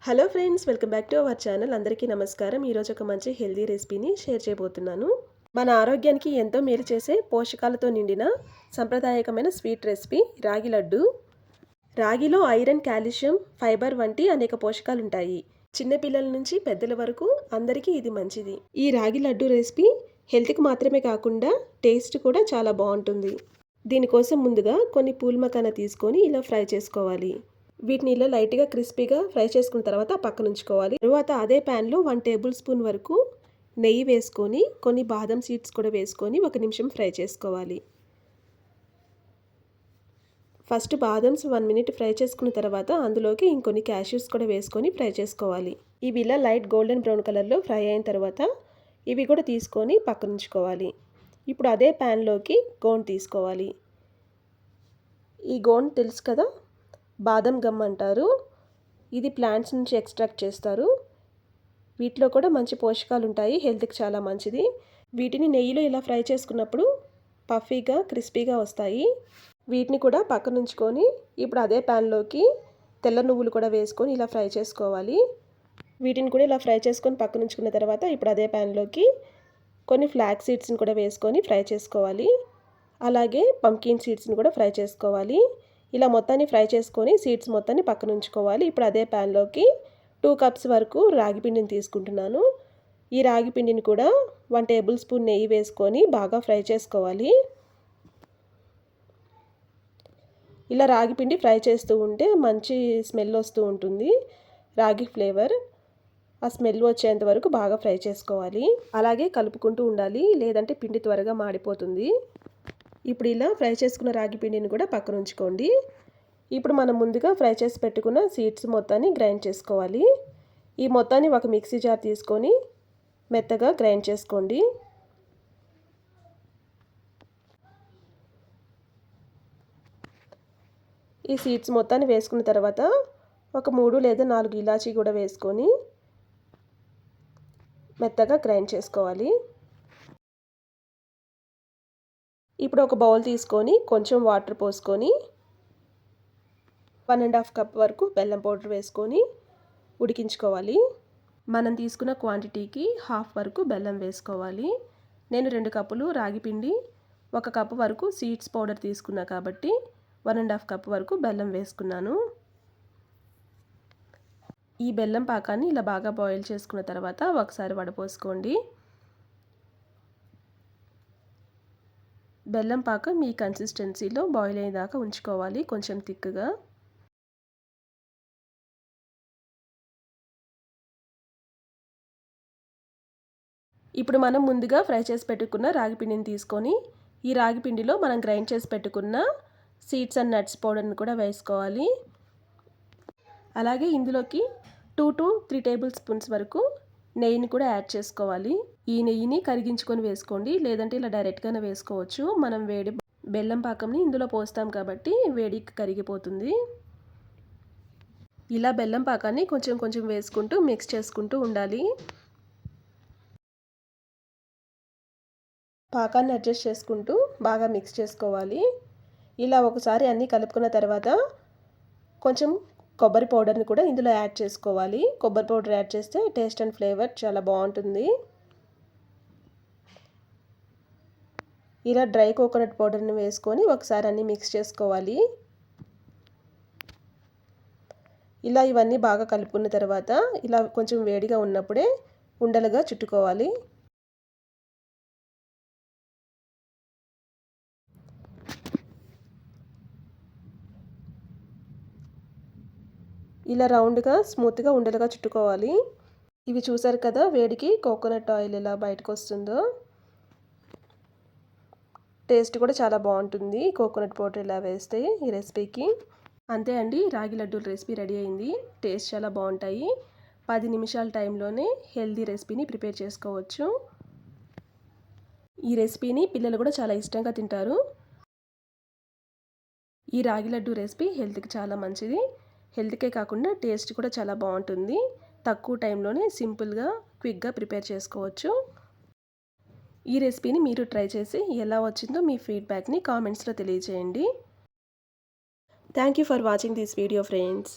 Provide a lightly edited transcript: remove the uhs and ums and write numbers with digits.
Hello friends, welcome back to our channel. అందరికీ నమస్కారం. ఈరోజు ఒక మంచి హెల్తీ రెసిపీని షేర్ చేయబోతున్నాను. మన ఆరోగ్యానికి ఎంతో మేలు చేసే పోషకాలతో నిండిన సాంప్రదాయకమైన స్వీట్ రెసిపీ రాగి లడ్డు. రాగిలో ఐరన్, కాల్షియం, ఫైబర్ వంటి అనేక పోషకాలు ఉంటాయి. చిన్నపిల్లల నుంచి పెద్దల వరకు అందరికీ ఇది మంచిది. ఈ రాగి లడ్డు రెసిపీ హెల్త్కి మాత్రమే కాకుండా టేస్ట్ కూడా చాలా బాగుంటుంది. దీనికోసం ముందుగా కొన్ని పూల్ మకానా తీసుకొని ఇలా ఫ్రై చేసుకోవాలి. వీటిని ఇలా లైట్గా క్రిస్పీగా ఫ్రై చేసుకున్న తర్వాత పక్కన ఉంచుకోవాలి. తర్వాత అదే ప్యాన్లో 1 టేబుల్ స్పూన్ వరకు నెయ్యి వేసుకొని కొన్ని బాదం సీడ్స్ కూడా వేసుకొని 1 నిమిషం ఫ్రై చేసుకోవాలి. ఫస్ట్ బాదమ్స్ 1 మినిట్ ఫ్రై చేసుకున్న తర్వాత అందులోకి ఇంకొన్ని క్యాష్యూస్ కూడా వేసుకొని ఫ్రై చేసుకోవాలి. ఇవి ఇలా లైట్ గోల్డెన్ బ్రౌన్ కలర్లో ఫ్రై అయిన తర్వాత ఇవి కూడా తీసుకొని పక్కన ఉంచుకోవాలి. ఇప్పుడు అదే ప్యాన్లోకి గోండ్ తీసుకోవాలి. ఈ గోండ్ తెలుసు కదా, బాదం గమ్ అంటారు. ఇది ప్లాంట్స్ నుంచి ఎక్స్ట్రాక్ట్ చేస్తారు. వీటిలో కూడా మంచి పోషకాలు ఉంటాయి, హెల్త్కి చాలా మంచిది. వీటిని నెయ్యిలో ఇలా ఫ్రై చేసుకున్నప్పుడు పఫీగా క్రిస్పీగా వస్తాయి. వీటిని కూడా పక్కన ఉంచుకొని ఇప్పుడు అదే ప్యాన్లోకి తెల్ల నువ్వులు కూడా వేసుకొని ఇలా ఫ్రై చేసుకోవాలి. వీటిని కూడా ఇలా ఫ్రై చేసుకొని పక్కన ఉంచుకున్న తర్వాత ఇప్పుడు అదే ప్యాన్లోకి కొన్ని ఫ్లాక్స్ సీడ్స్ని కూడా వేసుకొని ఫ్రై చేసుకోవాలి. అలాగే పంకిన్ సీడ్స్ని కూడా ఫ్రై చేసుకోవాలి. ఇలా మొత్తాన్ని ఫ్రై చేసుకొని సీడ్స్ మొత్తాన్ని పక్కన ఉంచుకోవాలి. ఇప్పుడు అదే ప్యాన్లోకి 2 కప్స్ వరకు రాగి పిండిని తీసుకుంటున్నాను. ఈ రాగి పిండిని కూడా 1 టేబుల్ స్పూన్ నెయ్యి వేసుకొని బాగా ఫ్రై చేసుకోవాలి. ఇలా రాగి పిండి ఫ్రై చేస్తూ ఉంటే మంచి స్మెల్ వస్తూ ఉంటుంది, రాగి ఫ్లేవర్. ఆ స్మెల్ వచ్చేంత వరకు బాగా ఫ్రై చేసుకోవాలి. అలాగే కలుపుకుంటూ ఉండాలి, లేదంటే పిండి త్వరగా మాడిపోతుంది. ఇప్పుడు ఇలా ఫ్రై చేసుకున్న రాగి పిండిని కూడా పక్కన ఉంచుకోండి. ఇప్పుడు మనం ముందుగా ఫ్రై చేసి పెట్టుకున్న సీడ్స్ మొత్తాన్ని గ్రైండ్ చేసుకోవాలి. ఈ మొత్తాన్ని ఒక మిక్సీ జార్ తీసుకొని మెత్తగా గ్రైండ్ చేసుకోండి. ఈ సీడ్స్ మొత్తాన్ని వేసుకున్న తర్వాత ఒక 3 లేదా 4 ఇలాచీ కూడా వేసుకొని మెత్తగా గ్రైండ్ చేసుకోవాలి. ఇప్పుడు ఒక బౌల్ తీసుకొని కొంచెం వాటర్ పోసుకొని 1.5 కప్ వరకు బెల్లం పౌడర్ వేసుకొని ఉడికించుకోవాలి. మనం తీసుకున్న క్వాంటిటీకి హాఫ్ వరకు బెల్లం వేసుకోవాలి. నేను 2 కప్పులు రాగి పిండి 1 కప్పు వరకు సీడ్స్ పౌడర్ తీసుకున్నా కాబట్టి 1.5 కప్ వరకు బెల్లం వేసుకున్నాను. ఈ బెల్లం పాకాన్ని ఇలా బాగా బాయిల్ చేసుకున్న తర్వాత ఒకసారి వడపోసుకోండి. బెల్లం పాకం మీ కన్సిస్టెన్సీలో బాయిల్ అయ్యేదాకా ఉంచుకోవాలి, కొంచెం థిక్గా. ఇప్పుడు మనం ముందుగా ఫ్రై చేసి పెట్టుకున్న రాగి పిండిని తీసుకొని ఈ రాగి పిండిలో మనం గ్రైండ్ చేసి పెట్టుకున్న సీడ్స్ అండ్ నట్స్ పౌడర్ని కూడా వేసుకోవాలి. అలాగే ఇందులోకి 2 to 3 టేబుల్ స్పూన్స్ వరకు నెయ్యిని కూడా యాడ్ చేసుకోవాలి. ఈ నెయ్యిని కరిగించుకొని వేసుకోండి, లేదంటే ఇలా డైరెక్ట్గానే వేసుకోవచ్చు. మనం వేడి బెల్లం పాకంని ఇందులో పోస్తాం కాబట్టి వేడికి కరిగిపోతుంది. ఇలా బెల్లం పాకాన్ని కొంచెం కొంచెం వేసుకుంటూ మిక్స్ చేసుకుంటూ ఉండాలి. పాకాన్ని అడ్జస్ట్ చేసుకుంటూ బాగా మిక్స్ చేసుకోవాలి. ఇలా ఒకసారి అన్నీ కలుపుకున్న తర్వాత కొంచెం కొబ్బరి పౌడర్ని కూడా ఇందులో యాడ్ చేసుకోవాలి. కొబ్బరి పౌడర్ యాడ్ చేస్తే టేస్ట్ అండ్ ఫ్లేవర్ చాలా బాగుంటుంది. ఇలా డ్రై కోకోనట్ పౌడర్ని వేసుకొని ఒకసారి అన్నీ మిక్స్ చేసుకోవాలి. ఇలా ఇవన్నీ బాగా కలుపుకున్న తర్వాత ఇలా కొంచెం వేడిగా ఉన్నప్పుడే ఉండలుగా చుట్టుకోవాలి. ఇలా రౌండ్గా స్మూత్గా ఉండలుగా చుట్టుకోవాలి. ఇవి చూసారు కదా, వేడికి కోకోనట్ ఆయిల్ ఎలా బయటకు వస్తుందో. టేస్ట్ కూడా చాలా బాగుంటుంది కోకోనట్ పౌడర్ ఇలా వేస్తే ఈ రెసిపీకి. అంతే అండి, రాగి లడ్డూల రెసిపీ రెడీ అయింది. టేస్ట్ చాలా బాగుంటాయి. 10 నిమిషాల టైంలోనే హెల్తీ రెసిపీని ప్రిపేర్ చేసుకోవచ్చు. ఈ రెసిపీని పిల్లలు కూడా చాలా ఇష్టంగా తింటారు. ఈ రాగి లడ్డు రెసిపీ హెల్త్కి చాలా మంచిది. హెల్త్కే కాకుండా టేస్ట్ కూడా చాలా బాగుంటుంది. తక్కువ టైంలోనే సింపుల్గా క్విక్గా ప్రిపేర్ చేసుకోవచ్చు. ఈ రెసిపీని మీరు ట్రై చేసి ఎలా వచ్చిందో మీ ఫీడ్బ్యాక్ని కామెంట్స్లో తెలియజేయండి. Thank you for watching this video friends.